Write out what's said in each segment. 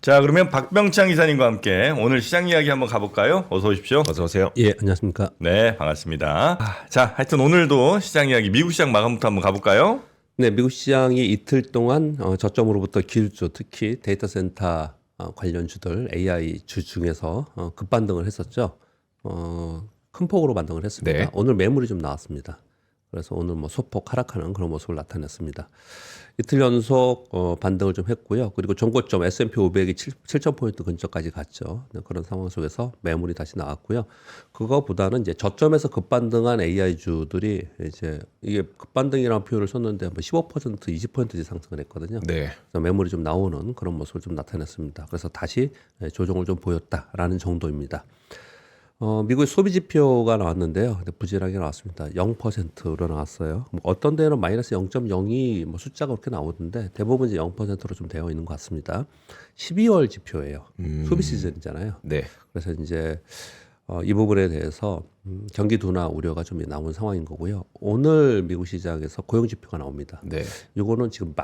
자, 그러면 박병창 이사님과 함께 오늘 시장 이야기 한번 가볼까요? 어서 오십시오. 어서 오세요. 예, 안녕하십니까. 네, 반갑습니다. 자, 하여튼 오늘도 시장 이야기, 미국 시장 마감부터 한번 가볼까요? 네, 미국 시장이 이틀 동안 저점으로부터 기술주, 특히 데이터 센터 관련주들 AI 주 중에서 급반등을 했었죠. 큰 폭으로 반등을 했습니다. 네. 오늘 매물이 좀 나왔습니다. 그래서 오늘 뭐 소폭 하락하는 그런 모습을 나타냈습니다. 이틀 연속 반등을 좀 했고요. 그리고 종고점 S&P 500이 7,000포인트 근처까지 갔죠. 네, 그런 상황 속에서 매물이 다시 나왔고요. 그거보다는 이제 저점에서 급반등한 AI주들이 이제 이게 급반등이라는 표현을 썼는데 뭐 15%, 20%씩 상승을 했거든요. 네. 그래서 매물이 좀 나오는 그런 모습을 좀 나타냈습니다. 그래서 다시 조정을 좀 보였다라는 정도입니다. 미국의 소비 지표가 나왔는데요. 근데 부진하게 나왔습니다. 0%로 나왔어요. 뭐 어떤 데는 마이너스 0.02 뭐 숫자가 그렇게 나오던데 대부분 이제 0%로 좀 되어 있는 것 같습니다. 12월 지표예요. 소비 시즌이잖아요. 네. 그래서 이제 이 부분에 대해서 경기 둔화 우려가 좀 나온 상황인 거고요. 오늘 미국 시장에서 고용 지표가 나옵니다. 네. 이거는 지금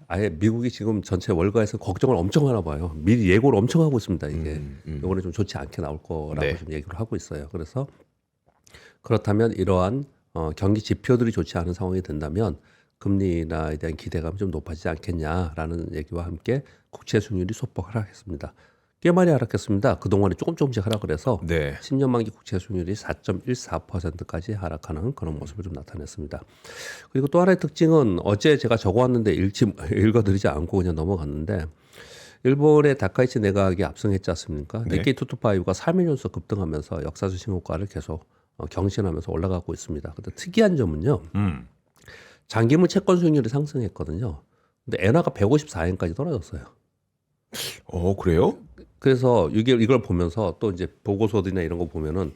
아예 미국이 지금 전체 월가에서 걱정을 엄청 하나 봐요. 미리 예고를 엄청 하고 있습니다. 이게 이거는 좀 좋지 않게 나올 거라고 네. 좀 얘기를 하고 있어요. 그래서 그렇다면 이러한 경기 지표들이 좋지 않은 상황이 된다면 금리 인하에 대한 기대감이 좀 높아지지 않겠냐라는 얘기와 함께 국채 수익률이 소폭 하락했습니다. 꽤 많이 하락했습니다. 그동안에 조금씩 하락을 해서 네. 10년 만기 국채 수익률이 4.14%까지 하락하는 그런 모습을 좀 나타냈습니다. 그리고 또 하나의 특징은 어제 제가 적어왔는데 읽어드리지 않고 그냥 넘어갔는데 일본의 다카이치 내각이 압승했지 않습니까? 네. 니케이 225가 3일 연속 급등하면서 역사적 신고가를 계속 경신하면서 올라가고 있습니다. 근데 특이한 점은요. 장기물 채권 수익률이 상승했거든요. 근데 엔화가 154엔까지 떨어졌어요. 그래요? 그래서 이걸 보면서 또 이제 보고서들이나 이런 거 보면은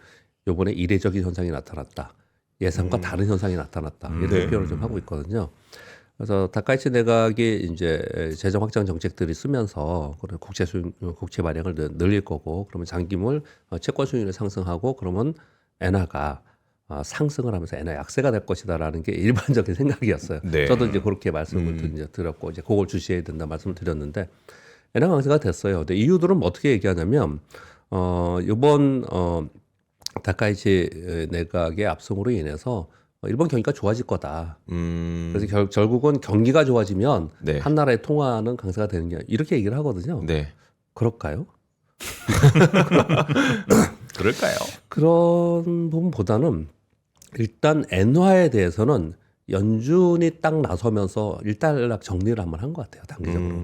요번에 이례적인 현상이 나타났다. 예상과 다른 현상이 나타났다. 이런 네. 표현을 좀 하고 있거든요. 그래서 다카이치 내각이 이제 재정 확장 정책들이 쓰면서 그런 국채 발행을 늘릴 거고 그러면 장기물 채권 수익률이 상승하고 그러면 엔화가 상승을 하면서 엔화 약세가 될 것이다라는 게 일반적인 생각이었어요. 네. 저도 이제 그렇게 말씀을 이제 드렸고 이제 그걸 주시해야 된다 말씀을 드렸는데 엔화 강세가 됐어요. 근데 이유들은 어떻게 얘기하냐면 이번 다카이치 내각의 압승으로 인해서 일본 경기가 좋아질 거다. 그래서 결국은 경기가 좋아지면 네. 한 나라의 통화는 강세가 되는 게 이렇게 얘기를 하거든요. 네. 그럴까요? 그럴까요? 그런 부분보다는 일단 엔화에 대해서는 연준이 딱 나서면서 일단락 정리를 한번 한 것 같아요. 단기적으로.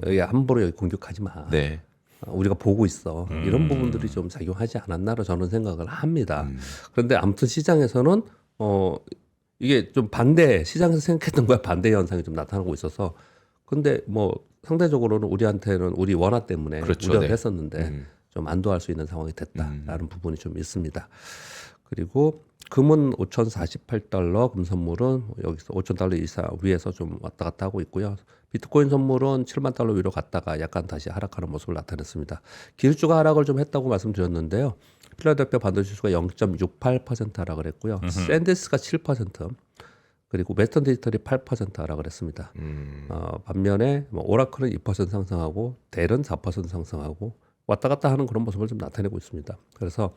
여기 함부로 여기 공격하지 마. 네. 우리가 보고 있어. 이런 부분들이 좀 작용하지 않았나로 저는 생각을 합니다. 그런데 아무튼 시장에서는 이게 좀 반대, 시장에서 생각했던 거와 반대 현상이 좀 나타나고 있어서 근데 뭐 상대적으로는 우리한테는 우리 원화 때문에 그렇죠. 우려를 네. 했었는데 좀 안도할 수 있는 상황이 됐다라는 부분이 좀 있습니다. 그리고 금은 5,048달러, 금 선물은 여기서 5,000달러 이상 위에서 좀 왔다 갔다 하고 있고요. 비트코인 선물은 7만 달러 위로 갔다가 약간 다시 하락하는 모습을 나타냈습니다. 기술주가 하락을 좀 했다고 말씀드렸는데요. 필라델피아 반도체 지수가 0.68% 하락을 했고요. 샌디스가 7%, 그리고 웨스턴 디지털이 8% 하락을 했습니다. 반면에 뭐 오라클은 2% 상승하고 델은 4% 상승하고 왔다 갔다 하는 그런 모습을 좀 나타내고 있습니다. 그래서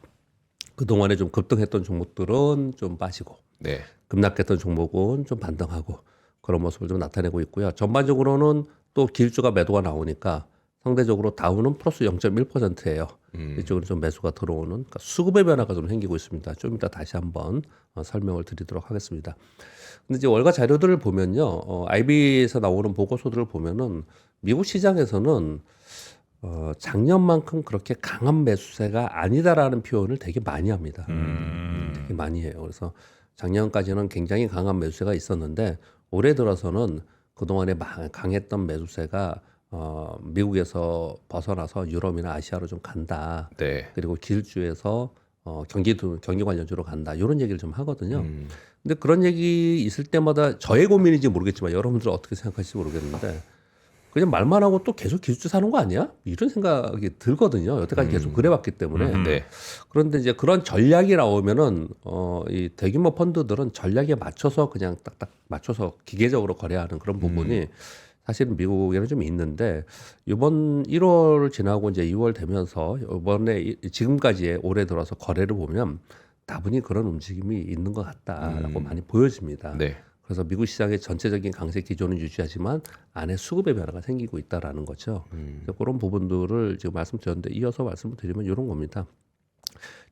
그동안에 좀 급등했던 종목들은 좀 빠지고 네. 급락했던 종목은 좀 반등하고 그런 모습을 좀 나타내고 있고요. 전반적으로는 또 기술주가 매도가 나오니까 상대적으로 다우는 플러스 0.1%예요. 이쪽으로 좀 매수가 들어오는 그러니까 수급의 변화가 좀 생기고 있습니다. 좀 이따 다시 한번 설명을 드리도록 하겠습니다. 근데 이제 월가 자료들을 보면요, IB에서 나오는 보고서들을 보면은 미국 시장에서는 작년만큼 그렇게 강한 매수세가 아니다라는 표현을 되게 많이 합니다. 되게 많이 해요. 그래서 작년까지는 굉장히 강한 매수세가 있었는데 올해 들어서는 그동안에 강했던 매수세가 미국에서 벗어나서 유럽이나 아시아로 좀 간다. 네. 그리고 기술주에서 경기 관련주로 간다. 이런 얘기를 좀 하거든요. 근데 그런 얘기 있을 때마다 저의 고민인지 모르겠지만 여러분들은 어떻게 생각하실지 모르겠는데 그냥 말만 하고 또 계속 기술주 사는 거 아니야? 이런 생각이 들거든요. 여태까지 계속 그래왔기 때문에. 네. 그런데 이제 그런 전략이 나오면은 이 대규모 펀드들은 전략에 맞춰서 그냥 딱딱 맞춰서 기계적으로 거래하는 그런 부분이 사실은 미국에는 좀 있는데 이번 1월 지나고 이제 2월 되면서 이번에 지금까지의 올해 들어서 거래를 보면 다분히 그런 움직임이 있는 것 같다라고 많이 보여집니다. 네. 그래서 미국 시장의 전체적인 강세 기조는 유지하지만 안에 수급의 변화가 생기고 있다라는 거죠. 그래서 그런 부분들을 지금 말씀드렸는데 이어서 말씀을 드리면 이런 겁니다.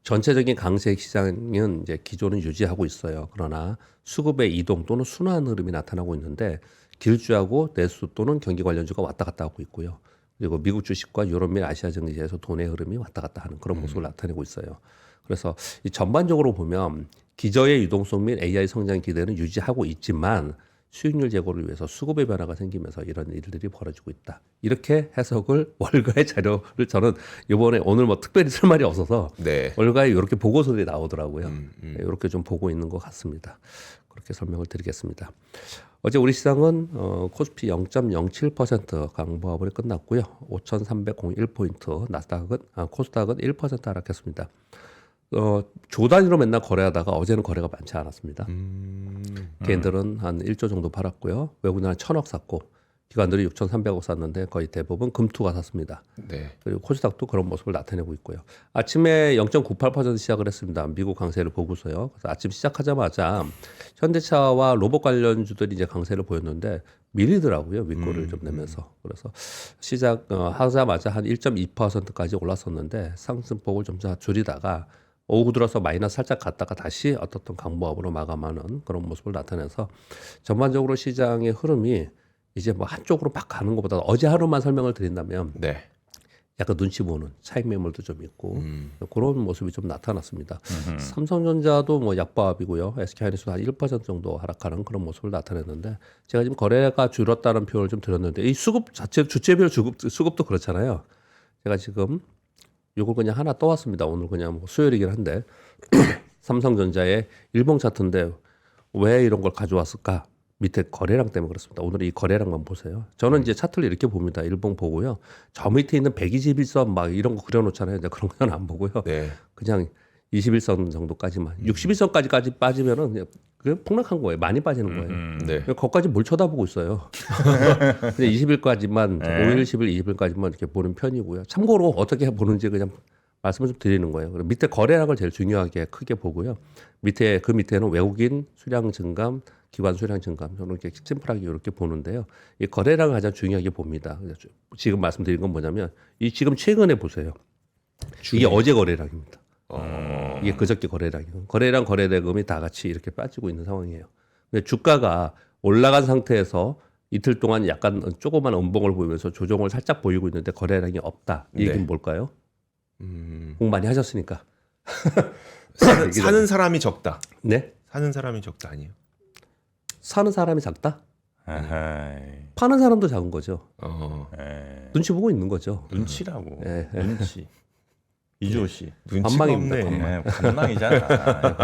전체적인 강세 시장은 이제 기조는 유지하고 있어요. 그러나 수급의 이동 또는 순환 흐름이 나타나고 있는데 길주하고 내수 또는 경기 관련주가 왔다 갔다 하고 있고요. 그리고 미국 주식과 유럽 및 아시아 증시에서 돈의 흐름이 왔다 갔다 하는 그런 모습을 나타내고 있어요. 그래서 이 전반적으로 보면 기저의 유동성 및 AI 성장 기대는 유지하고 있지만 수익률 제고를 위해서 수급의 변화가 생기면서 이런 일들이 벌어지고 있다. 이렇게 해석을 월가의 자료를 저는 이번에 오늘 뭐 특별히 쓸 말이 없어서 네. 월가에 이렇게 보고서들이 나오더라고요. 이렇게 좀 보고 있는 것 같습니다. 그렇게 설명을 드리겠습니다. 어제 우리 시장은 코스피 0.07% 강보합으로 끝났고요. 5,301포인트, 코스닥은 1% 하락했습니다. 조 단위로 맨날 거래하다가 어제는 거래가 많지 않았습니다. 개인들은 한 1조 정도 팔았고요. 외국인은 한 1,000억 샀고 기관들이 6,300억 샀는데 거의 대부분 금투가 샀습니다. 네. 그리고 코스닥도 그런 모습을 나타내고 있고요. 아침에 0.98% 시작을 했습니다. 미국 강세를 보고서요. 그래서 아침 시작하자마자 현대차와 로봇 관련주들이 이제 강세를 보였는데 밀리더라고요. 윗골을 좀 내면서. 그래서 하자마자 한 1.2%까지 올랐었는데 상승폭을 좀 줄이다가 오후 들어서 마이너스 살짝 갔다가 다시 어떻든 강보합으로 마감하는 그런 모습을 나타내서 전반적으로 시장의 흐름이 이제 뭐 한쪽으로 막 가는 것보다 어제 하루만 설명을 드린다면 네. 약간 눈치 보는 차익 매물도 좀 있고 그런 모습이 좀 나타났습니다. 삼성전자도 뭐 약보합이고요. SK하이닉스도 한 1% 정도 하락하는 그런 모습을 나타냈는데 제가 지금 거래가 줄었다는 표현을 좀 드렸는데 이 수급 자체 주체별 수급도 그렇잖아요. 제가 지금 요걸 그냥 하나 떠왔습니다. 오늘 그냥 뭐 수요일이긴 한데 삼성전자의 일봉 차트인데 왜 이런 걸 가져왔을까? 밑에 거래량 때문에 그렇습니다. 오늘 이 거래량만 보세요. 저는 이제 차트를 이렇게 봅니다. 일봉 보고요. 저 밑에 있는 121선 막 이런 거 그려놓잖아요. 이제 그런 건 안 보고요. 네. 그냥 21선 정도까지만. 61선까지 빠지면은 그냥 폭락한 거예요. 많이 빠지는 거예요. 네. 거기까지 뭘 쳐다보고 있어요. 그냥 20일까지만, 5일, 10일, 20일까지만 이렇게 보는 편이고요. 참고로 어떻게 보는지 그냥 말씀을 좀 드리는 거예요. 그리고 밑에 거래량을 제일 중요하게 크게 보고요. 그 밑에는 외국인 수량 증감, 기관 수량 증감, 저는 이렇게 심플하게 이렇게 보는데요. 이 거래량을 가장 중요하게 봅니다. 지금 말씀드린 건 뭐냐면 지금 최근에 보세요. 이게 어제 거래량입니다. 이게 그저께 거래량이에요. 거래량 거래대금이 다 같이 이렇게 빠지고 있는 상황이에요. 근데 주가가 올라간 상태에서 이틀 동안 약간 조그만 음봉을 보이면서 조정을 살짝 보이고 있는데 거래량이 없다. 이 얘기는 네. 뭘까요? 공부 많이 하셨으니까. 사는 사람이 적다. 네? 사는 사람이 적다 아니에요? 사는 사람이 작다? 아하이. 파는 사람도 작은 거죠. 에. 눈치 보고 있는 거죠. 눈치라고. 예, 눈치. 이주호 씨. 눈치가 반망입니다, 없네. 반망. 반망이잖아.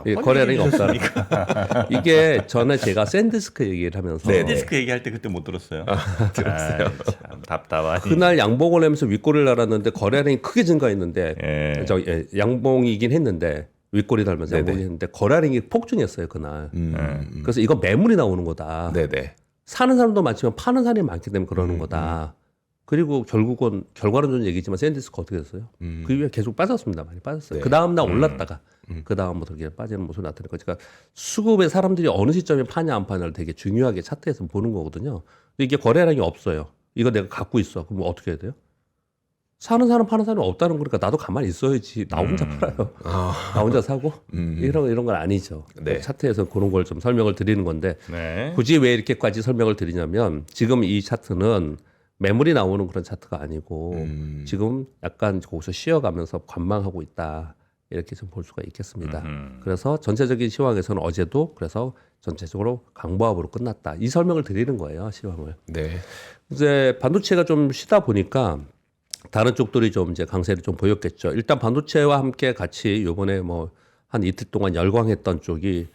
이 거래량이 없다. 이게 전에 제가 샌디스크 얘기를 하면서 샌디스크 얘기할 때 그때 못 들었어요. 들었어요. 참 답답하니. 그날 양봉을 내면서 윗골을 날았는데 거래량이 크게 증가했는데 양봉이긴 했는데 윗골이 달면서 네네. 양봉이 했는데 거래량이 폭증했어요 그날. 그래서 이거 매물이 나오는 거다. 네네. 사는 사람도 많지만 파는 사람이 많기 때문에 그러는 거다. 그리고 결국은 결과론적인 얘기지만 샌디스크 어떻게 됐어요? 그 이후에 계속 빠졌습니다. 많이 빠졌어요. 네. 그 다음 날 올랐다가 그 다음부터 이렇게 빠지는 모습이 나타나는 거죠. 그러니까 수급에 사람들이 어느 시점에 파냐 안 파냐를 되게 중요하게 차트에서 보는 거거든요. 근데 이게 거래량이 없어요. 이거 내가 갖고 있어. 그럼 어떻게 해야 돼요? 사는 사람 파는 사람이 없다는 거니까 나도 가만히 있어야지. 나 혼자 팔아요. 나 혼자 사고 이런 건 아니죠. 네. 차트에서 그런 걸 좀 설명을 드리는 건데 네. 굳이 왜 이렇게까지 설명을 드리냐면 지금 이 차트는 매물이 나오는 그런 차트가 아니고 지금 약간 거기서 쉬어가면서 관망하고 있다. 이렇게 좀 볼 수가 있겠습니다. 그래서 전체적인 시황에서는 어제도 그래서 전체적으로 강보합으로 끝났다. 이 설명을 드리는 거예요. 시황을. 네. 이제 반도체가 좀 쉬다 보니까 다른 쪽들이 좀 이제 강세를 좀 보였겠죠. 일단 반도체와 함께 같이 요번에 뭐 한 이틀 동안 열광했던 쪽이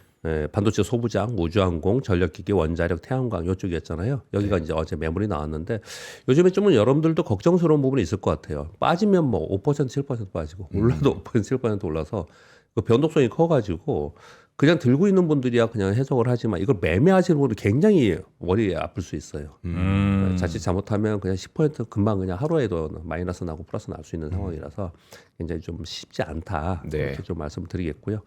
반도체 소부장, 우주항공, 전력기기, 원자력, 태양광 이쪽이었잖아요. 여기가 이제 어제 매물이 나왔는데 요즘에 좀 여러분들도 걱정스러운 부분이 있을 것 같아요. 빠지면 뭐 5%, 7% 빠지고 올라도 5%, 7% 올라서 그 변동성이 커가지고 그냥 들고 있는 분들이야 그냥 해석을 하지만 이걸 매매하시는 분들 굉장히 머리 아플 수 있어요. 자칫 잘못하면 그냥 10% 금방 그냥 하루에도 마이너스 나고 플러스 날 수 있는 상황이라서 굉장히 좀 쉽지 않다. 네. 이렇게 좀 말씀드리겠고요.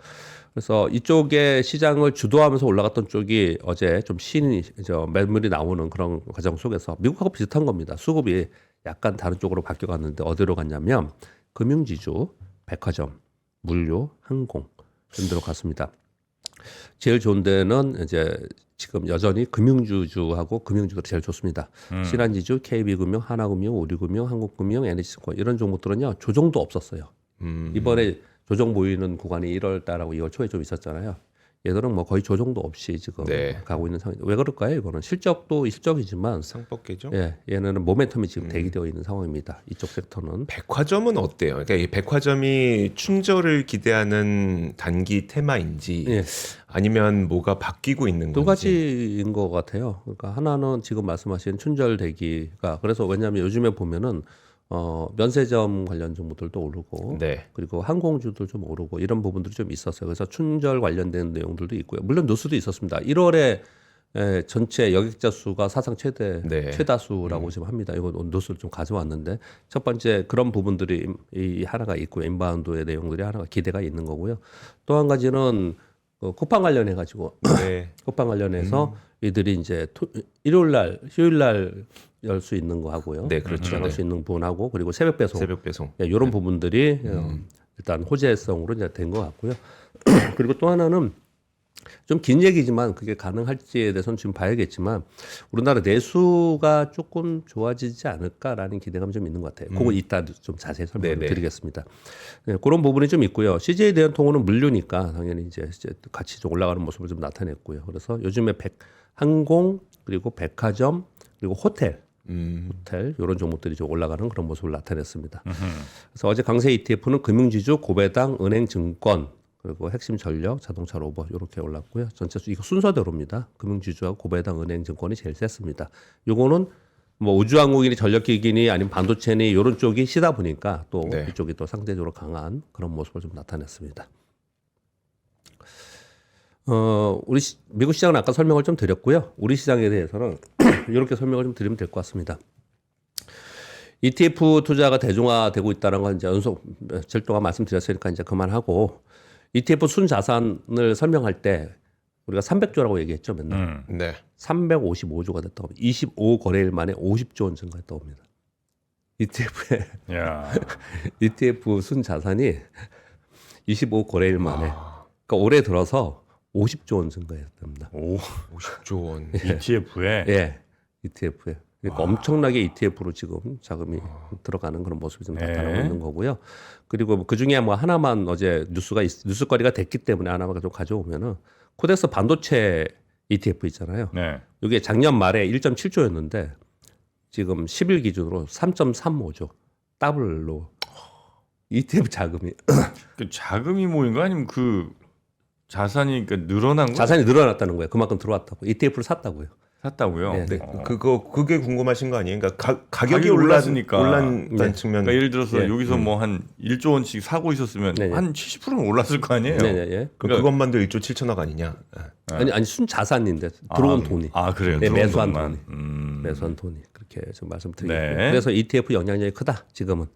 그래서 이쪽에 시장을 주도하면서 올라갔던 쪽이 어제 좀 매물이 나오는 그런 과정 속에서 미국하고 비슷한 겁니다. 수급이 약간 다른 쪽으로 바뀌어갔는데 어디로 갔냐면 금융지주, 백화점, 물류, 항공 이런 데로 갔습니다. 제일 좋은 데는 이제 지금 여전히 금융주주하고 금융주가 제일 좋습니다. 신한지주, KB금융, 하나금융, 우리금융, 한국금융, NH증권 이런 종목들은요 조정도 없었어요. 이번에 조정 보이는 구간이 1월 달하고 2월 초에 좀 있었잖아요. 얘들은 뭐 거의 조정도 없이 지금 네. 가고 있는 상황. 왜 그럴까요? 이거는 실적도 실적이지만 상법계죠. 예, 얘네는 모멘텀이 지금 대기되어 있는 상황입니다. 이쪽 섹터는. 백화점은 어때요? 그러니까 이 백화점이 충절을 기대하는 단기 테마인지 예. 아니면 뭐가 바뀌고 있는 두 건지. 가지인 것 같아요. 그러니까 하나는 지금 말씀하신 춘절 대기가 그래서 왜냐하면 요즘에 보면은 면세점 관련 종목들도 오르고 네. 그리고 항공주도 좀 오르고 이런 부분들이 좀 있었어요. 그래서 춘절 관련된 내용들도 있고요. 물론 누수도 있었습니다. 1월에 전체 여객자 수가 사상 네. 최다수라고 지금 합니다. 이거 누수를 좀 가져왔는데 첫 번째 그런 부분들이 이 하나가 있고 인바운드의 내용들이 하나가 기대가 있는 거고요. 또 한 가지는 쿠팡 관련해 가지고 네. 쿠팡 관련해서 이들이 이제 일요일 날, 휴일 날 열 수 있는 거 하고요. 네, 그렇죠. 할 수 있는 부분하고 그리고 새벽 배송, 새벽 배송. 이런 부분들이 일단 호재성으로 이제 된 것 같고요. 그리고 또 하나는 좀 긴 얘기지만 그게 가능할지에 대해서는 지금 봐야겠지만 우리나라 내수가 조금 좋아지지 않을까라는 기대감이 좀 있는 것 같아요. 그거 이따 좀 자세히 설명을 네네. 드리겠습니다. 네, 그런 부분이 좀 있고요. CJ 대한통운은 물류니까 당연히 이제 같이 좀 올라가는 모습을 좀 나타냈고요. 그래서 요즘에 항공 그리고 백화점 그리고 호텔 이런 종목들이 좀 올라가는 그런 모습을 나타냈습니다. 그래서 어제 강세 ETF는 금융지주, 고배당, 은행증권 그리고 핵심 전력, 자동차 로봇 이렇게 올랐고요. 전체 이거 순서대로입니다. 금융지주하고 고배당, 은행증권이 제일 셌습니다. 요거는 뭐 우주항공이니 전력기기니 아니면 반도체니 이런 쪽이 시다 보니까 또 네. 이쪽이 또 상대적으로 강한 그런 모습을 좀 나타냈습니다. 우리 미국 시장은 아까 설명을 좀 드렸고요. 우리 시장에 대해서는 이렇게 설명을 좀 드리면 될 것 같습니다. ETF 투자가 대중화되고 있다는 건 이제 연속 며칠 동안 말씀드렸으니까 이제 그만하고 ETF 순자산을 설명할 때 우리가 300조라고 얘기했죠 맨날. 네. 355조가 됐다고 합니다. 25거래일 만에 50조 원 증가했다고 합니다. 야. ETF 순자산이 25거래일 만에 그러니까 올해 들어서 50조 원 증가했답니다. 오, 50조 원. ETF에 예, ETF에. 그러니까 엄청나게 ETF로 지금 자금이 들어가는 그런 모습이 좀 나타나고 있는 거고요. 그리고 그 중에 뭐 하나만 어제 뉴스거리가 됐기 때문에 하나만 좀 가져오면은 코덱스 반도체 ETF 있잖아요. 네. 이게 작년 말에 1.7조였는데 지금 10일 기준으로 3.35조 더블로 ETF 자금이 그 자금이 모인 거 아니면 그 자산이 그러니까 늘어난 거 자산이 늘어났다는 거예요. 그만큼 들어왔다고. ETF를 샀다고요. 샀다고요? 네. 네. 그게 궁금하신 거 아니에요? 그러니까 가격이 가격이 올랐으니까. 올랐다는 네. 측면. 그러니까 예를 들어서 예. 여기서 뭐 한 1조 원씩 사고 있었으면 네네. 한 70%는 올랐을 거 아니에요? 네네. 그것만도 1조 7천억 아니냐? 아니 순 자산인데 들어온 돈이. 아 그래요? 네, 들어온 매수한 돈만. 돈이. 매수한 돈이 그렇게 좀 말씀드리고요. 네. 그래서 ETF 영향력이 크다 지금은.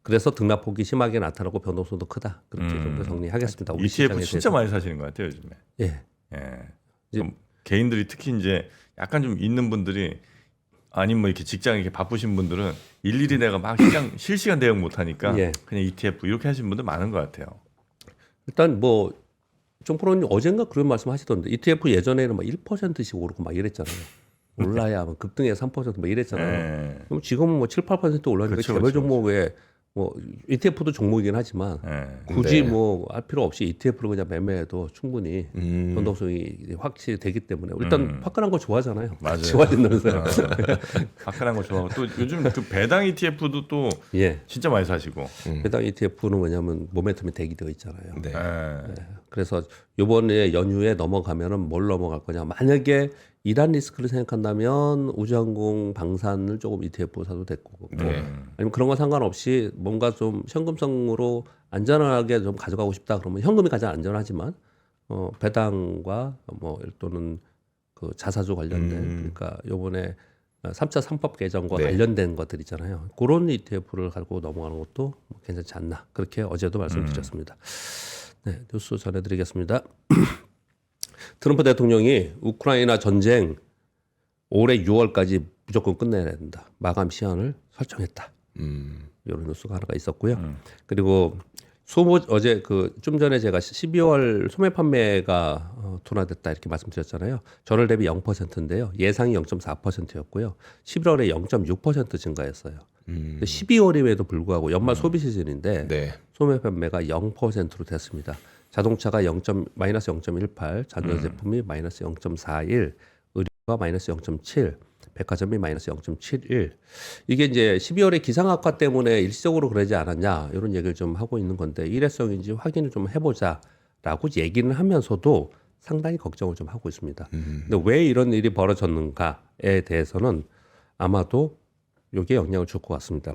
그래서 등락폭이 심하게 나타나고 변동성도 크다. 그렇게 좀 정리하겠습니다. 우리 ETF 시장에 진짜 대해서. 많이 사시는 것 같아요 요즘에. 예. 예. 좀 개인들이 특히 이제 약간 좀 있는 분들이 아니면 뭐 이렇게 직장에 이렇게 바쁘신 분들은 일일이 내가 막 실시간 대응 못 하니까 예. 그냥 ETF 이렇게 하시는 분들 많은 것 같아요. 일단 뭐 정프로님 어젠가 그런 말씀 하시던데 ETF 예전에는 막 1%씩 오르고 막 이랬잖아요. 올라야 뭐 급등해서 3%막 이랬잖아요. 예. 그럼 지금은 뭐 7, 8% 올라니까 그렇죠, 개별 그렇죠, 종목에 뭐 ETF도 종목이긴 하지만 예. 굳이 네. 뭐 할 필요 없이 ETF로 그냥 매매해도 충분히 변동성이 확실히 되기 때문에 일단 화끈한 거 좋아하잖아요. 맞아요. 좋아진다면서요. 화끈한 거 좋아하고 또 요즘 그 배당 ETF도 또 예. 진짜 많이 사시고. 해당 ETF는 뭐냐면 모멘텀이 대기되어 있잖아요. 네. 예. 그래서 이번에 연휴에 넘어가면은 뭘 넘어갈 거냐. 만약에 이란 리스크를 생각한다면 우주항공 방산을 조금 ETF 사도 됐고 네. 아니면 그런 거 상관없이 뭔가 좀 현금성으로 안전하게 좀 가져가고 싶다 그러면 현금이 가장 안전하지만 배당과 뭐 또는 그 자사주 관련된 그러니까 요번에 3차 3법 개정과 네. 관련된 것들 있잖아요. 그런 ETF를 가지고 넘어가는 것도 뭐 괜찮지 않나. 그렇게 어제도 말씀드렸습니다. 네, 뉴스 전해드리겠습니다. 트럼프 대통령이 우크라이나 전쟁 올해 6월까지 무조건 끝내야 된다. 마감 시한을 설정했다. 이런 뉴스가 하나가 있었고요. 그리고 어제 그 좀 전에 제가 12월 소매 판매가 둔화됐다 이렇게 말씀드렸잖아요. 전월 대비 0%인데요. 예상이 0.4%였고요. 11월에 0.6% 증가했어요. 12월임에도 불구하고 연말 소비 시즌인데 네. 소매 판매가 0%로 됐습니다. 자동차가 마이너스 0.18, 자동차 제품이 마이너스 0.41, 의류가 마이너스 0.7, 백화점이 마이너스 0.71. 이게 이제 12월에 기상악화 때문에 일시적으로 그러지 않았냐 이런 얘기를 좀 하고 있는 건데 일회성인지 확인을 좀 해보자라고 얘기는 하면서도 상당히 걱정을 좀 하고 있습니다. 근데 왜 이런 일이 벌어졌는가에 대해서는 아마도 이게 영향을 줄 것 같습니다.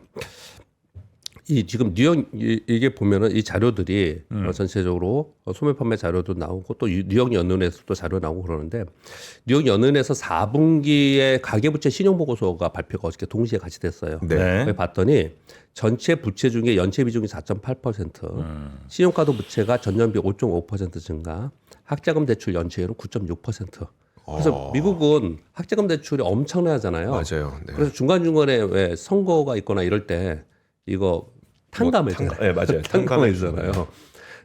이 지금 뉴욕 이게 보면은 이 자료들이 전체적으로 소매 판매 자료도 나오고 또 뉴욕 연은에서도 자료 나오고 그러는데 뉴욕 연은에서 4분기에 가계부채 신용보고서가 발표가 어저께 동시에 같이 됐어요. 네. 거기 봤더니 전체 부채 중에 연체 비중이 4.8%, 신용카드 부채가 전년비 5.5% 증가, 학자금 대출 연체율은 9.6%. 그래서 미국은 학자금 대출이 엄청나잖아요. 맞아요. 네. 그래서 중간중간에 왜 선거가 있거나 이럴 때 이거 탕감해잖아요. 네, 맞아요. 탕감해주잖아요.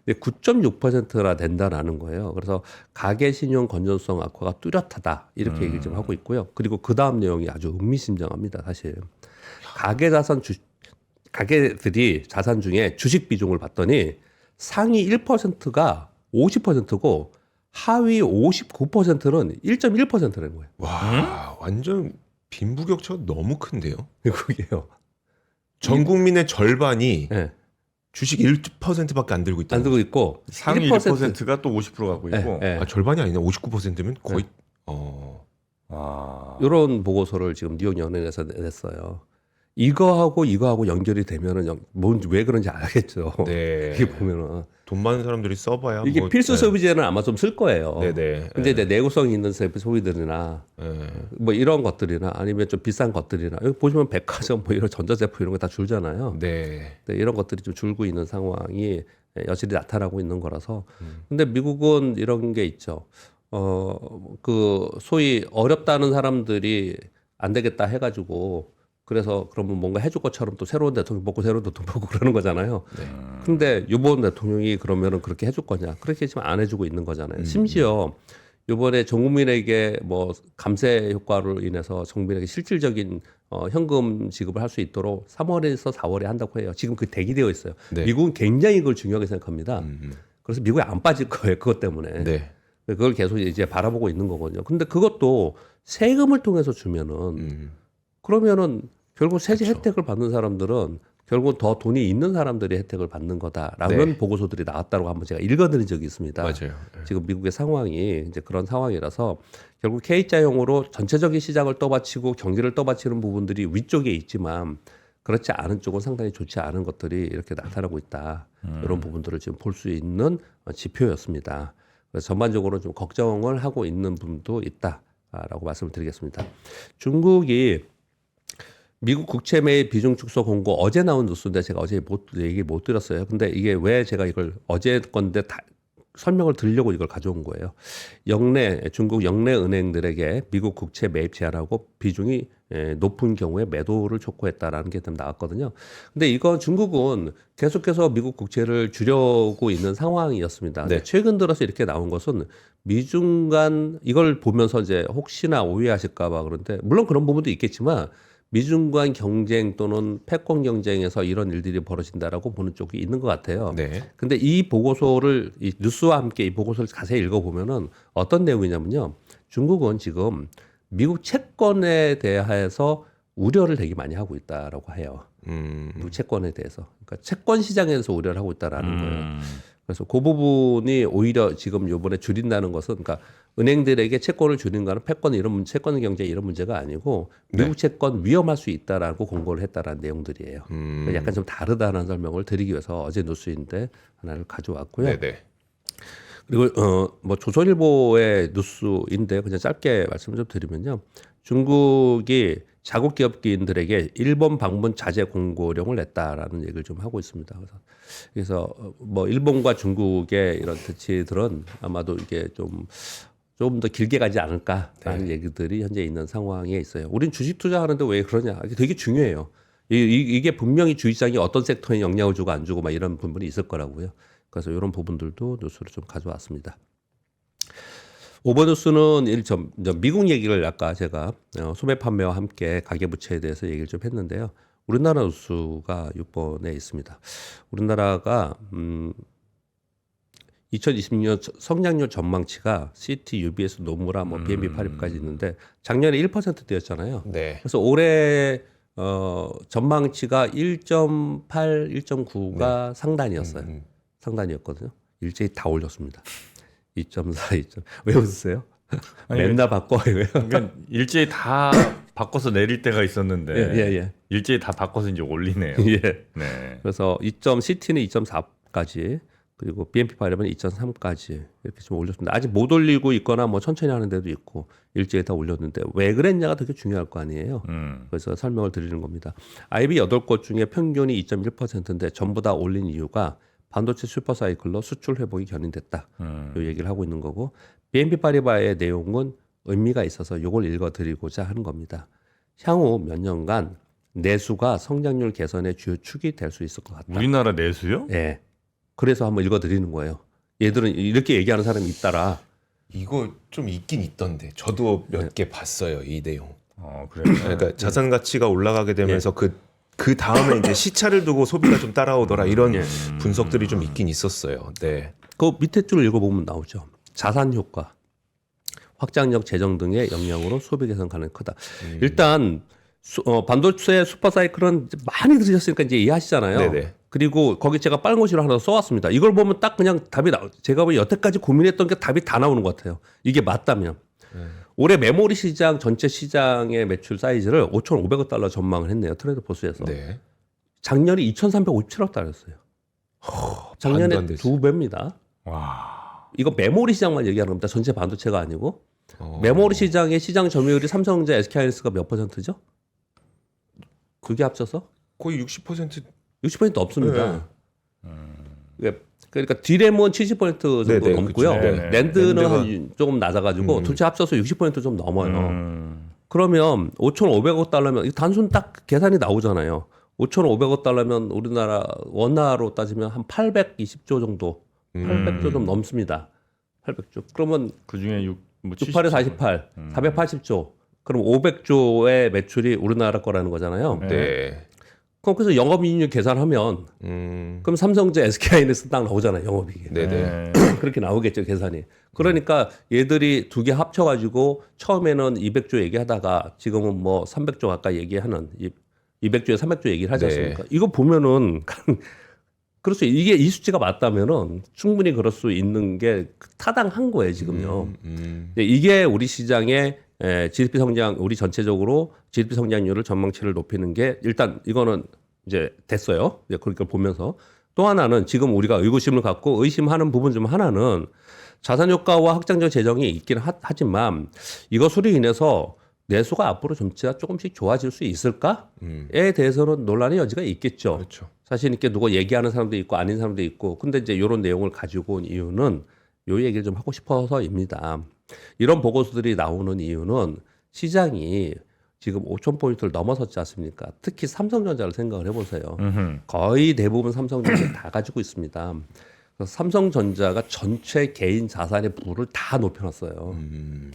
근데 9.6%나 된다라는 거예요. 그래서 가계 신용 건전성 악화가 뚜렷하다 이렇게 얘기를 좀 하고 있고요. 그리고 그 다음 내용이 아주 의미심장합니다. 사실 가계들이 자산 중에 주식 비중을 봤더니 상위 1%가 50%고 하위 59%는 1.1%라는 거예요. 와, 완전 빈부격차가 너무 큰데요. 그게요. 전 국민의 절반이 네. 주식 1%밖에 안 들고 있다. 안 들고 있고 상위 1%가 또 50% 갖고 있고. 네. 아, 절반이 아니네. 59%면 거의 이런 보고서를 지금 뉴욕 연은에서 냈어요. 이거하고 연결이 되면은 왜 그런지 알겠죠. 네. 이게 보면은 돈 많은 사람들이 써봐야 이게 뭐, 필수 소비재는 아마 좀 쓸 거예요. 네네. 근데 이제 내구성 있는 소비들이나 뭐 이런 것들이나 아니면 좀 비싼 것들이나 여기 보시면 백화점 뭐 이런 전자제품 이런 거 다 줄잖아요. 네. 네, 이런 것들이 좀 줄고 있는 상황이 여실히 나타나고 있는 거라서. 근데 미국은 이런 게 있죠. 그 소위 어렵다는 사람들이 안 되겠다 해가지고 그래서 그러면 뭔가 해줄 것처럼 또 새로운 대통령 뽑고 새로운 대통령 뽑고 그러는 거잖아요. 근데 이번 대통령이 그러면은 그렇게 해줄 거냐? 그렇게 지금 안 해주고 있는 거잖아요. 심지어 이번에 전 국민에게 뭐 감세 효과로 인해서 전 국민에게 실질적인 현금 지급을 할 수 있도록 3월에서 4월에 한다고 해요. 지금 그 대기되어 있어요. 네. 미국은 굉장히 그걸 중요하게 생각합니다. 그래서 미국에 안 빠질 거예요. 그것 때문에. 네. 그걸 계속 이제 바라보고 있는 거거든요. 근데 그것도 세금을 통해서 주면은 그러면은 결국 세제 혜택을 받는 사람들은 결국 더 돈이 있는 사람들이 혜택을 받는 거다라는 네. 보고서들이 나왔다고 한번 제가 읽어드린 적이 있습니다. 맞아요. 지금 미국의 상황이 이제 그런 상황이라서 결국 K자형으로 전체적인 시장을 떠받치고 경기를 떠받치는 부분들이 위쪽에 있지만 그렇지 않은 쪽은 상당히 좋지 않은 것들이 이렇게 나타나고 있다. 이런 부분들을 지금 볼 수 있는 지표였습니다. 그래서 전반적으로 좀 걱정을 하고 있는 부분도 있다라고 말씀을 드리겠습니다. 중국이 미국 국채 매입 비중 축소 공고 어제 나온 뉴스인데 제가 어제 얘기 못 드렸어요. 근데 이게 왜 제가 이걸 어제 건데 설명을 드리려고 이걸 가져온 거예요. 중국 영내 은행들에게 미국 국채 매입 제한하고 비중이 높은 경우에 매도를 촉구했다라는 게 나왔거든요. 근데 이건 중국은 계속해서 미국 국채를 줄여오고 있는 상황이었습니다. 네. 최근 들어서 이렇게 나온 것은 미중 간 이걸 보면서 이제 혹시나 오해하실까 봐 그런데 물론 그런 부분도 있겠지만 미중 간 경쟁 또는 패권 경쟁에서 이런 일들이 벌어진다라고 보는 쪽이 있는 것 같아요. 네. 근데 이 보고서를 이 뉴스와 함께 이 보고서를 자세히 읽어보면은 어떤 내용이냐면요. 중국은 지금 미국 채권에 대해서 우려를 되게 많이 하고 있다라고 해요. 미국 채권에 대해서. 그러니까 채권 시장에서 우려를 하고 있다라는 거예요. 그래서 그 부분이 오히려 지금 이번에 줄인다는 것은 그러니까 은행들에게 채권을 주는 거는 채권 경제 이런 문제가 아니고 미국 채권 위험할 수 있다라고 공고를 했다라는 내용들이에요. 그러니까 약간 좀 다르다는 설명을 드리기 위해서 어제 뉴스인데 하나를 가져왔고요. 네네. 그리고 뭐 조선일보의 뉴스인데 그냥 짧게 말씀을 좀 드리면요. 중국이 자국 기업인들에게 일본 방문 자제 공고령을 냈다라는 얘기를 좀 하고 있습니다. 그래서 뭐 일본과 중국의 이런 대치들은 아마도 이게 좀 더 길게 가지 않을까라는 얘기들이 현재 있는 상황에 있어요. 우린 주식 투자하는데 왜 그러냐? 이게 되게 중요해요. 이게 분명히 주식시장이 어떤 섹터에 영향을 주고 안 주고 막 이런 부분이 있을 거라고요. 그래서 이런 부분들도 뉴스를 좀 가져왔습니다. 오버뉴스는 미국 얘기를 아까 제가 소매 판매와 함께 가계부채에 대해서 얘기를 좀 했는데요. 우리나라 뉴스가 6번에 있습니다. 우리나라가 2020년 성장률 전망치가 CT, UBS, 노무라, 뭐 BNP 파리까지 있는데 작년에 1%대였잖아요. 네. 그래서 올해 전망치가 1.8, 1.9가 상단이었어요. 상단이었거든요. 일제히 다 올렸습니다. 2.4, 2. 왜 웃으세요? 아니, 맨날 바꿔요. 그러니까 일제히 다 바꿔서 내릴 때가 있었는데 예. 일제히 다 바꿔서 이제 올리네요. 예. 네. 그래서 CT는 2.4까지 그리고 BNP 파리는 2.3까지 이렇게 좀 올렸습니다. 아직 못 올리고 있거나 뭐 천천히 하는 데도 있고 일제히 다 올렸는데 왜 그랬냐가 되게 중요할 거 아니에요. 그래서 설명을 드리는 겁니다. IB 8곳 중에 평균이 2.1%인데 전부 다 올린 이유가 반도체 슈퍼사이클로 수출 회복이 견인됐다. 이 얘기를 하고 있는 거고 BNP 파리바의 내용은 의미가 있어서 이걸 읽어드리고자 하는 겁니다. 향후 몇 년간 내수가 성장률 개선의 주요 축이 될 수 있을 것 같다. 우리나라 내수요? 네. 그래서 한번 읽어드리는 거예요. 얘들은 이렇게 얘기하는 사람이 있더라. 이거 좀 있긴 있던데 저도 몇 개 봤어요 이 내용. 그래요. 그러니까 자산 가치가 올라가게 되면서 그 다음에 이제 시차를 두고 소비가 좀 따라오더라 이런 분석들이 좀 있긴 있었어요. 네. 그 밑에 줄을 읽어보면 나오죠. 자산 효과, 확장력 재정 등의 영향으로 소비 개선 가능성이 크다. 일단 반도체 슈퍼사이클은 많이 들으셨으니까 이제 이해하시잖아요. 네네. 그리고 거기 제가 빨간 글씨로 하나 써왔습니다. 이걸 보면 딱 그냥 답이 제가 뭐 여태까지 고민했던 게 답이 다 나오는 것 같아요. 이게 맞다면. 올해 메모리 시장 전체 시장의 매출 사이즈를 5,500억 달러 전망을 했네요. 트레이드 포스에서. 네. 작년에 2,357억 달러였어요. 작년에 말도 안 되지. 2배입니다. 와. 이거 메모리 시장만 얘기하는 겁니다. 전체 반도체가 아니고. 어. 메모리 시장의 시장 점유율이 삼성전자, SK하이닉스가 몇 %죠? 그게 합쳐서 거의 60% 60% 없습니다. 그러니까 D램은 70% 정도 네네, 넘고요. 그쵸. 네네. 랜드는 랜드가- 한 조금 낮아가지고 둘째 합쳐서 60% 좀 넘어요. 음. 그러면 5,500억 달러면 이거 단순 딱 계산이 나오잖아요. 5,500억 달러면 우리나라 원화로 따지면 한 820조 정도, 800조 좀 넘습니다. 800조. 그러면 그 중에 68에 48, 480조. 그럼 500조의 매출이 우리나라 거라는 거잖아요. 네. 그럼 그래서 영업이익률 계산하면 그럼 삼성전자, SK하이닉스 딱 나오잖아요. 영업이익이. 네네. 그렇게 나오겠죠 계산이. 그러니까 얘들이 두 개 합쳐가지고 처음에는 200조 얘기하다가 지금은 뭐 300조 가까이 얘기하는 200조에 300조 얘기를 하지 네. 않습니까? 이거 보면은 그렇죠. 이게 이 수치가 맞다면은 충분히 그럴 수 있는 게 타당한 거예요 지금요. 이게 우리 시장의 GDP 성장, 우리 전체적으로 GDP 성장률을 전망치를 높이는 게 일단 이거는 이제 됐어요. 이제 그걸 보면서 또 하나는 지금 우리가 의구심을 갖고 의심하는 부분 중 하나는 자산 효과와 확장적 재정이 있기는 하지만 이것으로 인해서 내수가 앞으로 점차 조금씩 좋아질 수 있을까에 대해서는 논란의 여지가 있겠죠. 그렇죠. 사실 있게 누가 얘기하는 사람도 있고 아닌 사람도 있고 근데 이제 이런 내용을 가지고 온 이유는 요 얘기를 좀 하고 싶어서입니다. 이런 보고서들이 나오는 이유는 시장이 지금 5,000포인트를 넘어섰지 않습니까? 특히 삼성전자를 생각을 해보세요. 거의 대부분 삼성전자 다 가지고 있습니다. 그래서 삼성전자가 전체 개인 자산의 부를 다 높여놨어요.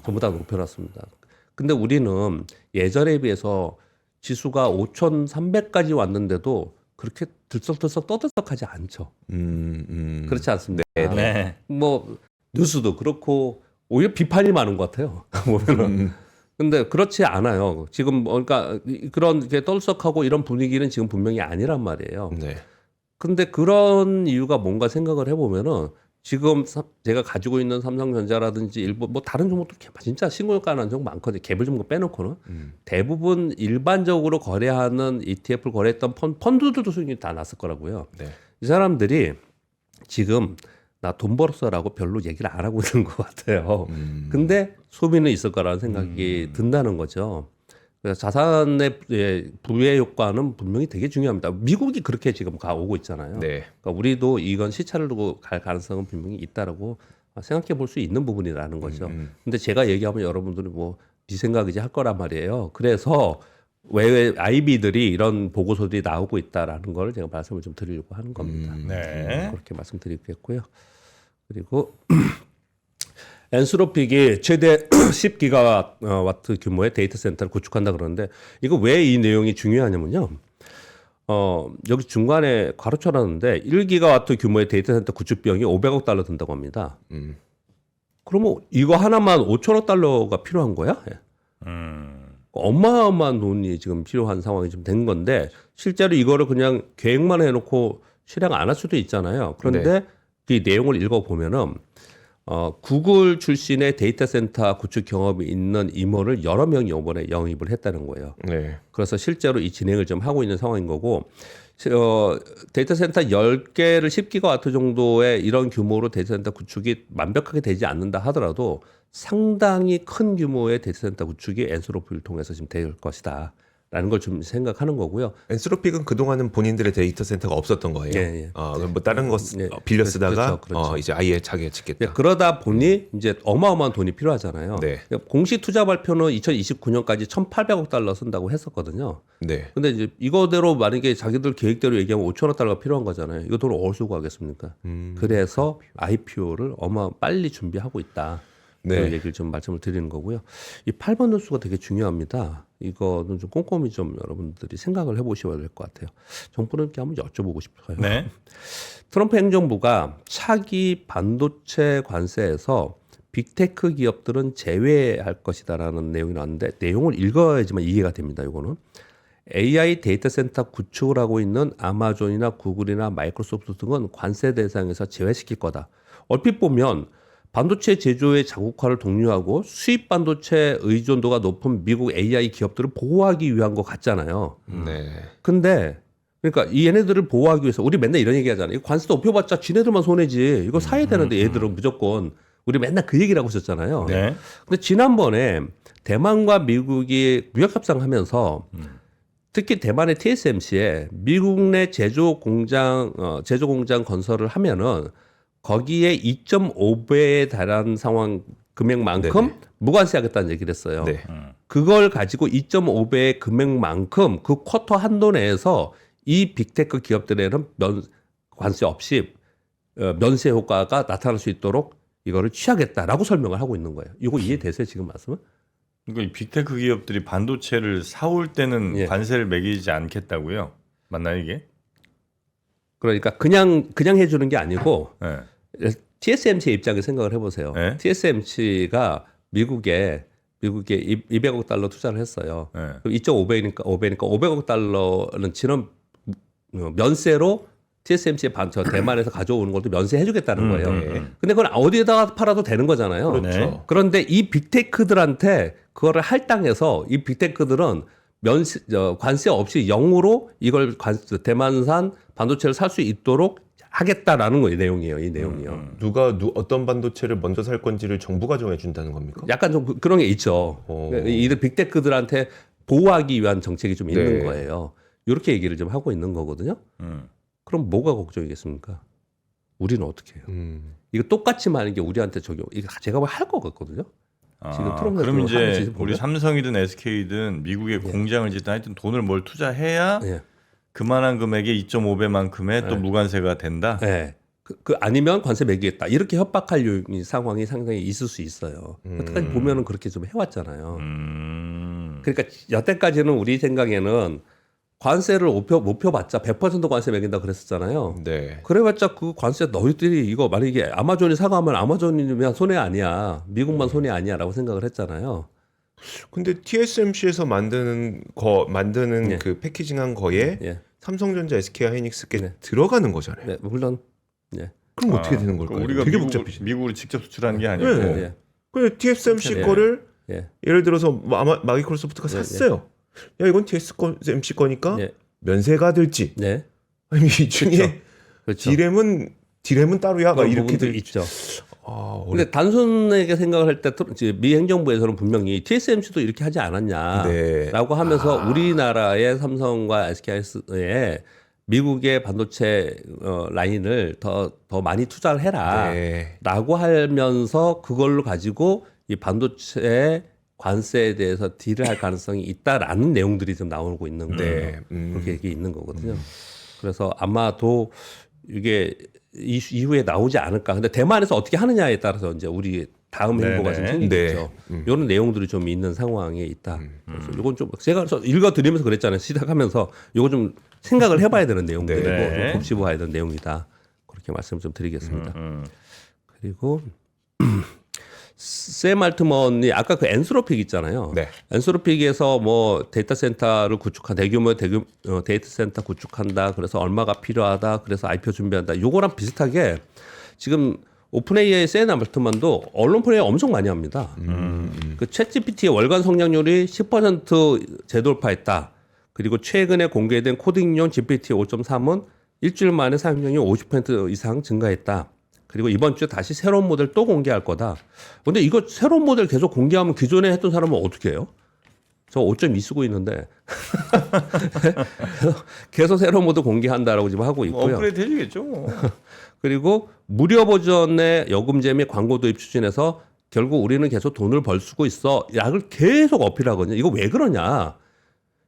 전부 다 높여놨습니다. 근데 우리는 예전에 비해서 지수가 5,300까지 왔는데도 그렇게 들썩들썩 떠들썩하지 않죠. 그렇지 않습니까? 네. 뭐 뉴스도 그렇고 오히려 비판이 많은 것 같아요. 보면은. 근데 그렇지 않아요. 지금 그러니까 그런 게 떠들썩하고 이런 분위기는 지금 분명히 아니란 말이에요. 네. 근데 그런 이유가 뭔가 생각을 해보면은 지금 제가 가지고 있는 삼성전자라든지 일본 뭐 다른 종목도 진짜 신고가 나는 종목 많거든요. 개별 종목 빼놓고는 대부분 일반적으로 거래하는 ETF를 거래했던 펀드들도 수익이 다 났을 거라고요. 네. 이 사람들이 지금 나 돈 벌었어라고 별로 얘기를 안 하고 있는 것 같아요. 근데 소비는 있을 거라는 생각이 든다는 거죠. 그래서 자산의 부의 효과는 분명히 되게 중요합니다. 미국이 그렇게 지금 가오고 있잖아요. 네. 그러니까 우리도 이건 시차를 두고 갈 가능성은 분명히 있다라고 생각해 볼 수 있는 부분이라는 거죠. 근데 제가 얘기하면 여러분들이 뭐 네 생각이지 할 거란 말이에요. 그래서 왜 아이비들이 이런 보고서들이 나오고 있다라는 걸 제가 말씀을 좀 드리려고 하는 겁니다. 네. 그렇게 말씀드리겠고요. 그리고 엔스로픽이 최대 10기가와트 규모의 데이터 센터를 구축한다 그러는데 이거 왜 이 내용이 중요하냐면요. 여기 중간에 가로쳐놨는데 1기가와트 규모의 데이터 센터 구축 비용이 500억 달러 든다고 합니다. 그러면 이거 하나만 5천억 달러가 필요한 거야? 어마어마한 돈이 지금 필요한 상황이 좀 된 건데 실제로 이거를 그냥 계획만 해놓고 실행 안 할 수도 있잖아요. 그런데 이 내용을 읽어보면은 구글 출신의 데이터 센터 구축 경험이 있는 임원을 여러 명이 이번에 영입을 했다는 거예요. 네. 그래서 실제로 이 진행을 좀 하고 있는 상황인 거고 데이터 센터 10개를 10기가와트 정도의 이런 규모로 데이터 센터 구축이 완벽하게 되지 않는다 하더라도 상당히 큰 규모의 데이터 센터 구축이 엔스로픽을 통해서 지금 될 것이다. 라는 걸 좀 생각하는 거고요. 엔스로픽은 그동안은 본인들의 데이터 센터가 없었던 거예요. 예. 뭐 다른 거 빌려 쓰다가 그렇죠. 이제 아예 자기가 짓겠다. 그러다 보니 이제 어마어마한 돈이 필요하잖아요. 네. 공식 투자 발표는 2029년까지 1,800억 달러 쓴다고 했었거든요. 네. 근데 이제 이거대로 만약에 자기들 계획대로 얘기하면 5천억 달러가 필요한 거잖아요. 이거 돈을 어디서 구하겠습니까? 그래서 IPO를 빨리 준비하고 있다. 네. 그 얘기를 좀 말씀을 드리는 거고요. 이 8번 뉴스가 되게 중요합니다. 이거는 좀 꼼꼼히 좀 여러분들이 생각을 해보셔야 될 것 같아요. 정부님께 한번 여쭤보고 싶어요. 네. 트럼프 행정부가 차기 반도체 관세에서 빅테크 기업들은 제외할 것이다라는 내용이 나왔는데 내용을 읽어야지만 이해가 됩니다. 이거는 AI 데이터 센터 구축을 하고 있는 아마존이나 구글이나 마이크로소프트 등은 관세 대상에서 제외시킬 거다. 얼핏 보면 반도체 제조의 자국화를 독려하고 수입 반도체 의존도가 높은 미국 AI 기업들을 보호하기 위한 것 같잖아요. 네. 근데 그러니까 이 얘네들을 보호하기 위해서 우리 맨날 이런 얘기 하잖아요. 이거 관세 높여봤자 지네들만 손해지. 이거 사야 되는데 얘들은 무조건 우리 맨날 그 얘기를 하고 있었잖아요. 네. 근데 지난번에 대만과 미국이 무역 협상하면서 특히 대만의 TSMC에 미국 내 제조 공장 건설을 하면은 거기에 2.5배에 달하는 상황 금액만큼 네네. 무관세하겠다는 얘기를 했어요. 네. 그걸 가지고 2.5배의 금액만큼 그 쿼터 한도 내에서 이 빅테크 기업들에는 관세 없이 면세 효과가 나타날 수 있도록 이거를 취하겠다라고 설명을 하고 있는 거예요. 이거 이해되세요 지금 말씀은? 그러니까 이 빅테크 기업들이 반도체를 사올 때는 예. 관세를 매기지 않겠다고요? 맞나요 이게? 그러니까 그냥 해주는 게 아니고 네. TSMC의 입장에 생각을 해보세요. 네. TSMC가 미국에 200억 달러 투자를 했어요. 네. 그럼 2.5배니까 500억 달러는 지금 면세로 TSMC의 대만에서 가져오는 것도 면세해주겠다는 거예요. 근데 그건 어디에다가 팔아도 되는 거잖아요. 그렇죠. 네. 그런데 이 빅테크들한테 그거를 할당해서 이 빅테크들은 관세 없이 0으로 이걸 대만산 반도체를 살 수 있도록 하겠다라는 거예요. 내용이에요. 이 내용이요. 누가 어떤 반도체를 먼저 살 건지를 정부가 정해 준다는 겁니까? 약간 좀 그런 게 있죠. 이들 빅테크들한테 보호하기 위한 정책이 좀 있는 네. 거예요. 이렇게 얘기를 좀 하고 있는 거거든요. 그럼 뭐가 걱정이겠습니까? 우리는 어떻게 해요? 이거 똑같이 많은 게 우리한테 적용. 이거 제가 할 것 같거든요. 지금 트럼프 그럼 대통령 하는 이제 짓을 보면? 우리 삼성이든 SK든 미국에 공장을 짓든 하여튼 돈을 뭘 투자해야 예. 그만한 금액의 2.5배만큼의 또 무관세가 된다. 네. 그 아니면 관세 매기겠다. 이렇게 협박할 상황이 상당히 있을 수 있어요. 여태까지 보면은 그렇게 좀 해왔잖아요. 그러니까 여태까지는 우리 생각에는 관세를 못 펴봤자 100% 관세 매긴다 그랬었잖아요. 네. 그래봤자 그 관세 너희들이 이거 만약에 아마존이 사과하면 아마존이면 손해 아니야. 미국만 손해 아니야라고 생각을 했잖아요. 근데 TSMC에서 만드는 예. 그 패키징한 거에 예. 삼성전자, SK 하이닉스께 네. 들어가는 거잖아요. 네, 물론 예. 그럼 어떻게 되는 걸까요? 우리가 되게 미국으로, 복잡해지. 미국으로 직접 수출하는 게 아니고 네. 예. 근데 TSMC 예. 거를 예. 예를 들어서 마이크로소프트가 예, 샀어요. 야 이건 TSMC 거니까 예. 면세가 될지 네. 아니 이 중에 그렇죠. 디램은 디램은 따로야? 막 그런 이렇게 부분도 있죠. 아, 근데 단순하게 생각을 할 때 미 행정부에서는 분명히 TSMC도 이렇게 하지 네. 않았냐라고 하면서 우리나라의 삼성과 SK하이닉스에 미국의 반도체 라인을 더 많이 투자를 네. 해라라고 하면서 그걸로 가지고 이 반도체 관세에 대해서 딜을 할 가능성이 있다라는 내용들이 좀 나오고 있는 거예요. 그렇게 얘기 있는 거거든요. 그래서 아마도 이게 이후에 나오지 않을까. 근데 대만에서 어떻게 하느냐에 따라서 이제 우리 다음 행보가 좀 생기겠죠. 이런 내용들이 좀 있는 상황에 있다. 그래서 이건 좀 제가 읽어드리면서 그랬잖아요. 시작하면서 이거 좀 생각을 해봐야 되는 내용들이고 네. 좀 곱씹어봐야 되는 내용이다. 그렇게 말씀 좀 드리겠습니다. 그리고 샘 알트먼이 아까 그 엔스로픽 있잖아요. 네. 엔스로픽에서 뭐 데이터 센터를 대규모 데이터 센터 구축한다. 그래서 얼마가 필요하다. 그래서 IPO 준비한다. 요거랑 비슷하게 지금 오픈AI의 샘 알트먼도 언론 플레이 엄청 많이 합니다. 그 챗GPT의 월간 성장률이 10% 재돌파했다. 그리고 최근에 공개된 코딩용 GPT 5.3은 일주일 만에 사용량이 50% 이상 증가했다. 그리고 이번 주에 다시 새로운 모델 또 공개할 거다. 근데 이거 새로운 모델 계속 공개하면 기존에 했던 사람은 어떻게 해요? 저 5.2 쓰고 있는데 계속 새로운 모델 공개한다라고 지금 하고 있고요. 업그레이드 해주겠죠. 뭐. 그리고 무료 버전의 요금제 및 광고 도입 추진해서 결국 우리는 계속 돈을 벌 수고 있어. 약을 계속 어필하거든요. 이거 왜 그러냐?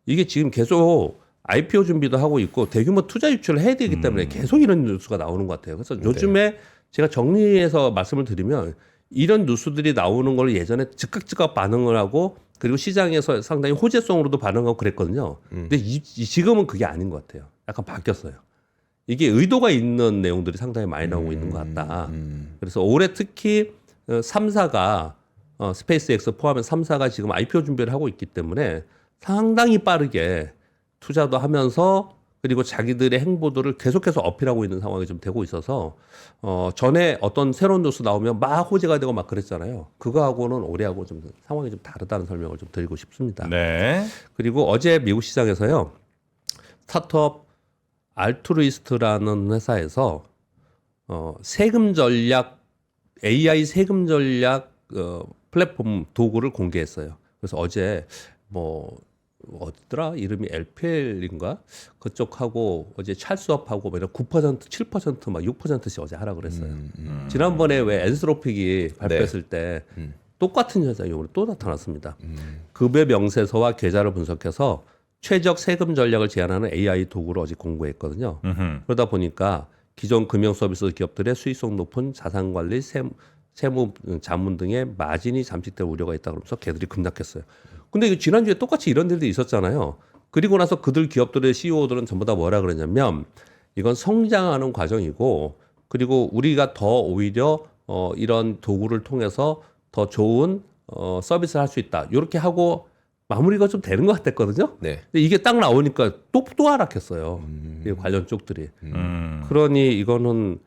이게 지금 계속 IPO 준비도 하고 있고 대규모 투자 유치를 해야 되기 때문에 계속 이런 뉴스가 나오는 것 같아요. 그래서 요즘에 제가 정리해서 말씀을 드리면 이런 뉴스들이 나오는 걸 예전에 즉각 반응을 하고 그리고 시장에서 상당히 호재성으로도 반응하고 그랬거든요. 근데 지금은 그게 아닌 것 같아요. 약간 바뀌었어요. 이게 의도가 있는 내용들이 상당히 많이 나오고 있는 것 같다. 그래서 올해 특히 3사가 스페이스X 포함해서 3사가 지금 IPO 준비를 하고 있기 때문에 상당히 빠르게 투자도 하면서 그리고 자기들의 행보들을 계속해서 어필하고 있는 상황이 좀 되고 있어서 전에 어떤 새로운 뉴스 나오면 막 호재가 되고 막 그랬잖아요. 그거하고는 올해하고 좀 상황이 좀 다르다는 설명을 좀 드리고 싶습니다. 네. 그리고 어제 미국 시장에서요. 스타트업 알트루이스트라는 회사에서 세금 전략 AI 세금 전략 플랫폼 도구를 공개했어요. 그래서 어제 뭐 어디더라 이름이 LPL인가 그쪽하고 어제 찰스업하고 뭐 9% 7% 막 6%씩 어제 하라 그랬어요. 지난번에 왜 엔스로픽이 발표했을 때 똑같은 현상이 오늘 또 나타났습니다. 급여 명세서와 계좌를 분석해서 최적 세금 전략을 제안하는 AI 도구를 어제 공개했거든요. 그러다 보니까 기존 금융 서비스 기업들의 수익성 높은 자산 관리, 세무 자문 등의 마진이 잠식될 우려가 있다 그러면서 걔들이 급락했어요. 근데 이거 지난주에 똑같이 이런 일도 있었잖아요. 그리고 나서 그들 기업들의 CEO들은 전부 다 뭐라 그러냐면 이건 성장하는 과정이고 그리고 우리가 더 오히려 이런 도구를 통해서 더 좋은 서비스를 할 수 있다. 이렇게 하고 마무리가 좀 되는 것 같았거든요. 네. 근데 이게 딱 나오니까 또 하락했어요. 이 관련 쪽들이. 그러니 이거는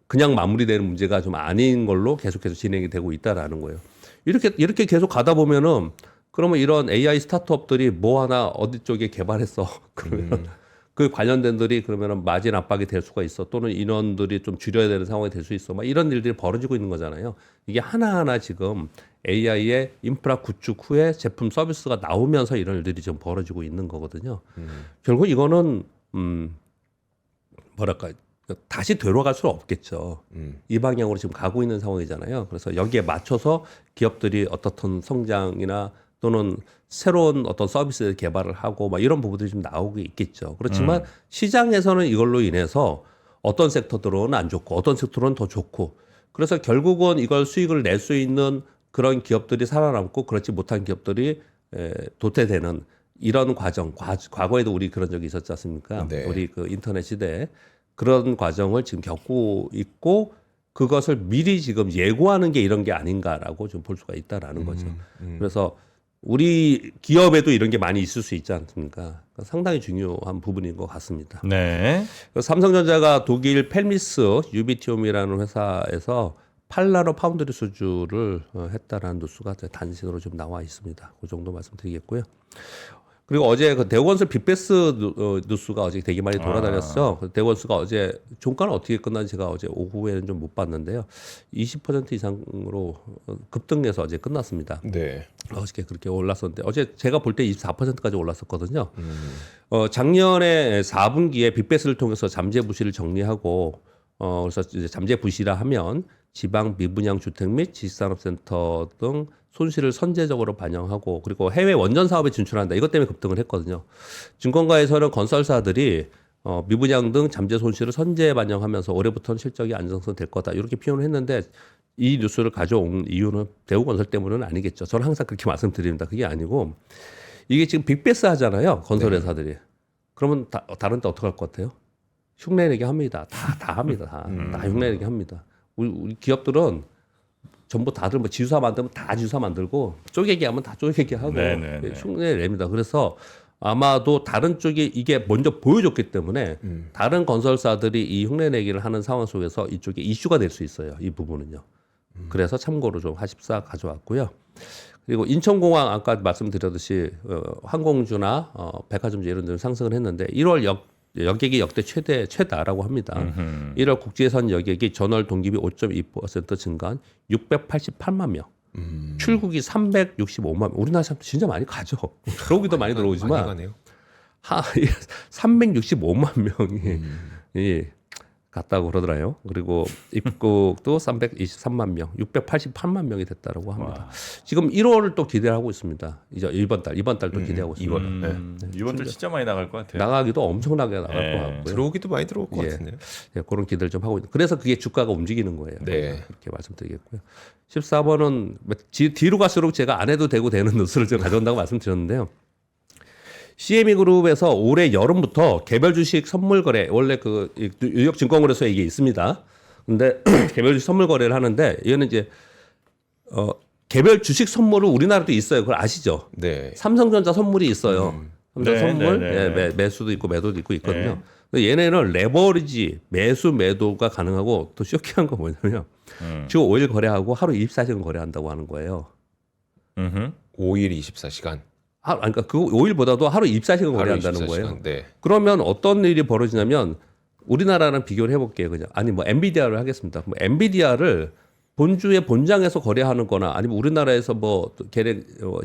그냥 마무리되는 문제가 좀 아닌 걸로 계속해서 진행이 되고 있다라는 거예요. 이렇게 계속 가다 보면은 그러면 이런 AI 스타트업들이 뭐 하나 어디 쪽에 개발했어. 그러면 그 관련된들이 그러면은 마진 압박이 될 수가 있어. 또는 인원들이 좀 줄여야 되는 상황이 될 수 있어. 막 이런 일들이 벌어지고 있는 거잖아요. 이게 하나하나 지금 AI의 인프라 구축 후에 제품 서비스가 나오면서 이런 일들이 좀 벌어지고 있는 거거든요. 결국 이거는 뭐랄까 다시 되돌아갈 수는 없겠죠. 이 방향으로 지금 가고 있는 상황이잖아요. 그래서 여기에 맞춰서 기업들이 어떻든 성장이나 또는 새로운 어떤 서비스 개발을 하고 막 이런 부분들이 좀 나오고 있겠죠. 그렇지만 시장에서는 이걸로 인해서 어떤 섹터들은 안 좋고 어떤 섹터는 더 좋고 그래서 결국은 이걸 수익을 낼 수 있는 그런 기업들이 살아남고 그렇지 못한 기업들이 도태되는 이런 과정. 과거에도 우리 그런 적이 있었지 않습니까? 네. 우리 그 인터넷 시대에 그런 과정을 지금 겪고 있고 그것을 미리 지금 예고하는 게 이런 게 아닌가라고 좀 볼 수가 있다라는 거죠. 그래서 우리 기업에도 이런 게 많이 있을 수 있지 않습니까? 상당히 중요한 부분인 것 같습니다. 네. 삼성전자가 독일 펠미스 유비티움이라는 회사에서 8나노 파운드리 수주를 했다라는 뉴스가 단신으로 좀 나와 있습니다. 그 정도 말씀드리겠고요. 그리고 어제 그 대우건설 빅베스 뉴스가 어제 되게 많이 돌아다녔어. 그 대우건설가 어제 종가는 어떻게 끝난지 제가 어제 오후에는 좀 못 봤는데요. 20% 이상으로 급등해서 어제 끝났습니다. 네. 어저께 그렇게 올랐었는데 어제 제가 볼 때 24%까지 올랐었거든요. 작년에 4분기에 빅베스를 통해서 잠재 부실을 정리하고 그래서 이제 잠재 부실이라 하면 지방 미분양 주택 및 지식산업센터 등 손실을 선제적으로 반영하고 그리고 해외 원전 사업에 진출한다. 이것 때문에 급등을 했거든요. 증권가에서는 건설사들이 미분양 등 잠재 손실을 선제 반영하면서 올해부터는 실적이 안정성될 거다. 이렇게 표현을 했는데 이 뉴스를 가져온 이유는 대우건설 때문은 아니겠죠. 저는 항상 그렇게 말씀드립니다. 그게 아니고 이게 지금 빅베스 하잖아요. 건설회사들이. 그러면 다른 데 어떻게 할 것 같아요? 흉내내게 합니다. 다 합니다. 다 흉내내게 합니다. 우리 기업들은 전부 다들 뭐 지주사 만들면 다 지주사 만들고 쪼개기 하면 다 쪼개기 하고 흉내를 냅니다. 그래서 아마도 다른 쪽이 이게 먼저 보여줬기 때문에 다른 건설사들이 이 흉내내기를 하는 상황 속에서 이쪽에 이슈가 될 수 있어요. 이 부분은요. 그래서 참고로 좀 하십사 가져왔고요. 그리고 인천공항 아까 말씀드렸듯이 항공주나 백화점주 이런 데는 상승을 했는데 1월 여객이 역대 최다라고 합니다. 1월 국제선 여객이 전월 동기비 5.2% 증가한 688만 명. 출국이 365만 명. 우리나라 사람 진짜 많이 가죠. 들어오기도 많이 들어오지만 많이 가네요. 365만 명이 갔다고 그러더라고요. 그리고 입국도 323만 명, 688만 명이 됐다고 합니다. 와. 지금 1월을 또 기대하고 있습니다. 이제 이번 달도 기대하고 있습니다. 2월. 이번 달 진짜 많이 나갈 것 같아요. 나가기도 엄청나게 나갈 것 같고요. 들어오기도 많이 들어올 것 같은데요. 예, 그런 기대를 좀 하고 있는. 그래서 그게 주가가 움직이는 거예요. 네. 그렇게 말씀드리겠고요. 14번은 뒤로 갈수록 제가 안 해도 되고 되는 뉴스를 좀 가져온다고 말씀드렸는데요. CME 그룹에서 올해 여름부터 개별 주식 선물 거래 원래 그 뉴욕 증권거래소에 이게 있습니다. 근데 개별 주식 선물 거래를 하는데 이거는 이제 개별 주식 선물을 우리나라도 있어요. 그걸 아시죠? 네. 삼성전자 선물이 있어요. 삼성 네, 선물 네, 네. 매수도 있고 매도도 있거든요. 근데 얘네는 레버리지 매수 매도가 가능하고 또 쇼킹한 건 뭐냐면 주 5일 거래하고 하루 24시간 거래한다고 하는 거예요. 5일 24시간. 그러니까 그 5일보다도 하루 24시간 거래한다는 24시간. 거예요. 네. 그러면 어떤 일이 벌어지냐면 우리나라랑 비교를 해볼게요. 그냥 아니 뭐 엔비디아를 하겠습니다. 뭐 엔비디아를 본주의 본장에서 거래하는 거나 아니면 우리나라에서 뭐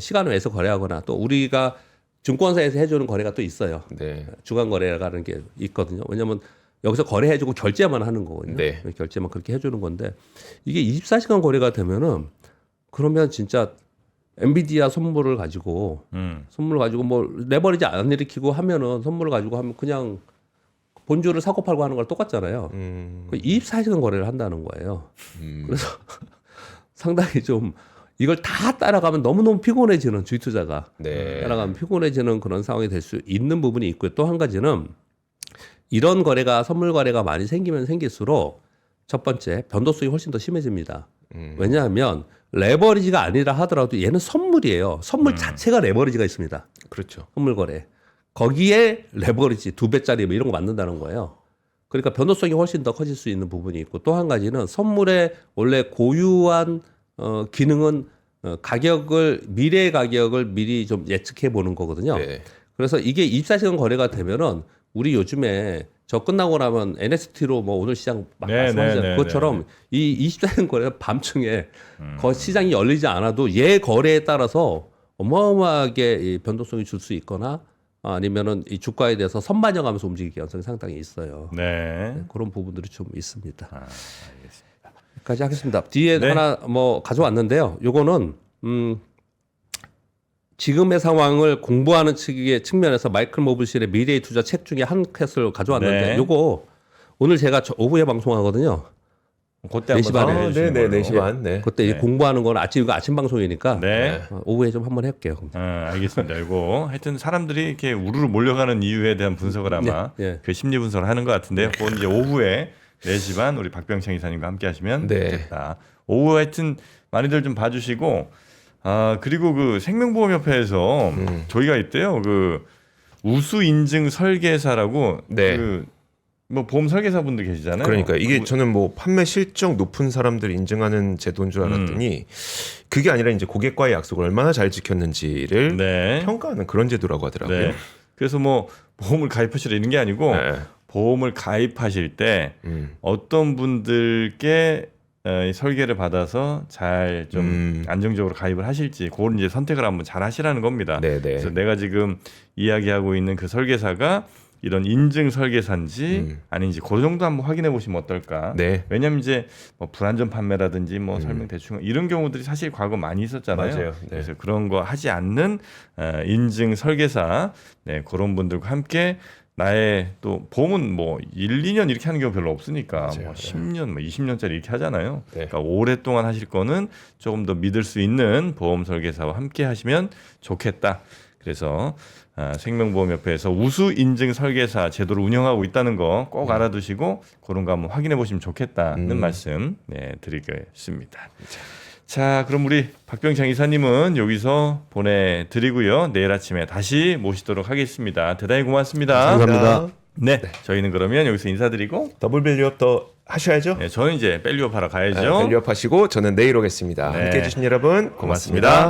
시간을 내서 거래하거나 또 우리가 증권사에서 해주는 거래가 또 있어요. 네. 주간 거래라는 게 있거든요. 왜냐하면 여기서 거래해주고 결제만 하는 거거든요. 네. 결제만 그렇게 해주는 건데 이게 24시간 거래가 되면은 그러면 진짜 엔비디아 선물을 가지고 뭐 레버리지 안 일으키고 하면은 선물을 가지고 하면 그냥 본주를 사고 팔고 하는 걸 똑같잖아요. 24시간 거래를 한다는 거예요. 그래서 상당히 좀 이걸 다 따라가면 너무너무 피곤해지는 주식 투자가 네. 따라가면 피곤해지는 그런 상황이 될 수 있는 부분이 있고요. 또 한 가지는 이런 거래가 선물 거래가 많이 생기면 생길수록 첫 번째 변동성이 훨씬 더 심해집니다. 왜냐하면 레버리지가 아니라 하더라도 얘는 선물이에요. 선물 자체가 레버리지가 있습니다. 그렇죠. 선물 거래. 거기에 레버리지 2배짜리 뭐 이런 거 만든다는 거예요. 그러니까 변동성이 훨씬 더 커질 수 있는 부분이 있고 또 한 가지는 선물의 원래 고유한 기능은 미래 가격을 미리 좀 예측해 보는 거거든요. 네. 그래서 이게 24시간 거래가 되면은 우리 요즘에 저 끝나고 나면 NST로 뭐 오늘 시장 막 말씀하시잖아요. 그것처럼 이 24시간 거래가 밤중에 시장이 열리지 않아도 얘 거래에 따라서 어마어마하게 이 변동성이 줄 수 있거나 아니면은 이 주가에 대해서 선반영하면서 움직일 가능성이 상당히 있어요. 네. 그런 부분들이 좀 있습니다. 알겠습니다. 여기까지 하겠습니다. 뒤에 네. 하나 뭐 가져왔는데요. 요거는 지금의 상황을 공부하는 측면에서 마이클 모블실의 미래의 투자 책 중에 한 컷을 가져왔는데 네. 요거 오늘 제가 오후에 방송하거든요. 그때 4시 반에 한번 해주시는 네, 걸로. 4시 반. 네. 그때 이제 네. 공부하는 건 아침 방송이니까 네. 오후에 좀 한번 할게요. 알겠습니다. 이거 하여튼 사람들이 이렇게 우르르 몰려가는 이유에 대한 분석을 아마 네. 그 심리 분석을 하는 것 같은데요. 그건 이제 오후에 4시 반 우리 박병창 이사님과 함께 하시면 네. 좋겠다. 오후 하여튼 많이들 좀 봐주시고 그리고 그 생명보험협회에서 저희가 있대요. 그 우수 인증 설계사라고 네. 그 뭐 보험 설계사분들 계시잖아요. 그러니까 이게 저는 뭐 판매 실적 높은 사람들 인증하는 제도인 줄 알았더니 그게 아니라 이제 고객과의 약속을 얼마나 잘 지켰는지를 네. 평가하는 그런 제도라고 하더라고요. 네. 그래서 뭐 보험을 가입하시라 이런 게 아니고 네. 보험을 가입하실 때 어떤 분들께 이 설계를 받아서 잘 좀 안정적으로 가입을 하실지 그걸 이제 선택을 한번 잘 하시라는 겁니다. 네네. 그래서 내가 지금 이야기하고 있는 그 설계사가 이런 인증 설계사인지 아닌지 그 정도 한번 확인해 보시면 어떨까. 네. 왜냐하면 이제 뭐 불안전 판매라든지 뭐 설명 대충 이런 경우들이 사실 과거 많이 있었잖아요. 맞아요. 네. 그래서 그런 거 하지 않는 인증 설계사 네, 그런 분들과 함께 나의 또 보험은 뭐 1, 2년 이렇게 하는 경우 별로 없으니까 맞아요. 뭐 10년, 뭐 20년짜리 이렇게 하잖아요. 네. 그러니까 오랫동안 하실 거는 조금 더 믿을 수 있는 보험 설계사와 함께 하시면 좋겠다. 그래서 생명보험협회에서 우수 인증 설계사 제도를 운영하고 있다는 거 꼭 알아두시고 그런 거 한번 확인해 보시면 좋겠다는 말씀 네, 드리겠습니다. 자, 그럼 우리 박병창 이사님은 여기서 보내드리고요. 내일 아침에 다시 모시도록 하겠습니다. 대단히 고맙습니다. 감사합니다. 네, 저희는 그러면 여기서 인사드리고 더블 밸류업 더 하셔야죠. 네, 저는 이제 밸류업 하러 가야죠. 밸류업 하시고 저는 내일 오겠습니다. 네. 함께해 주신 여러분 고맙습니다. 고맙습니다.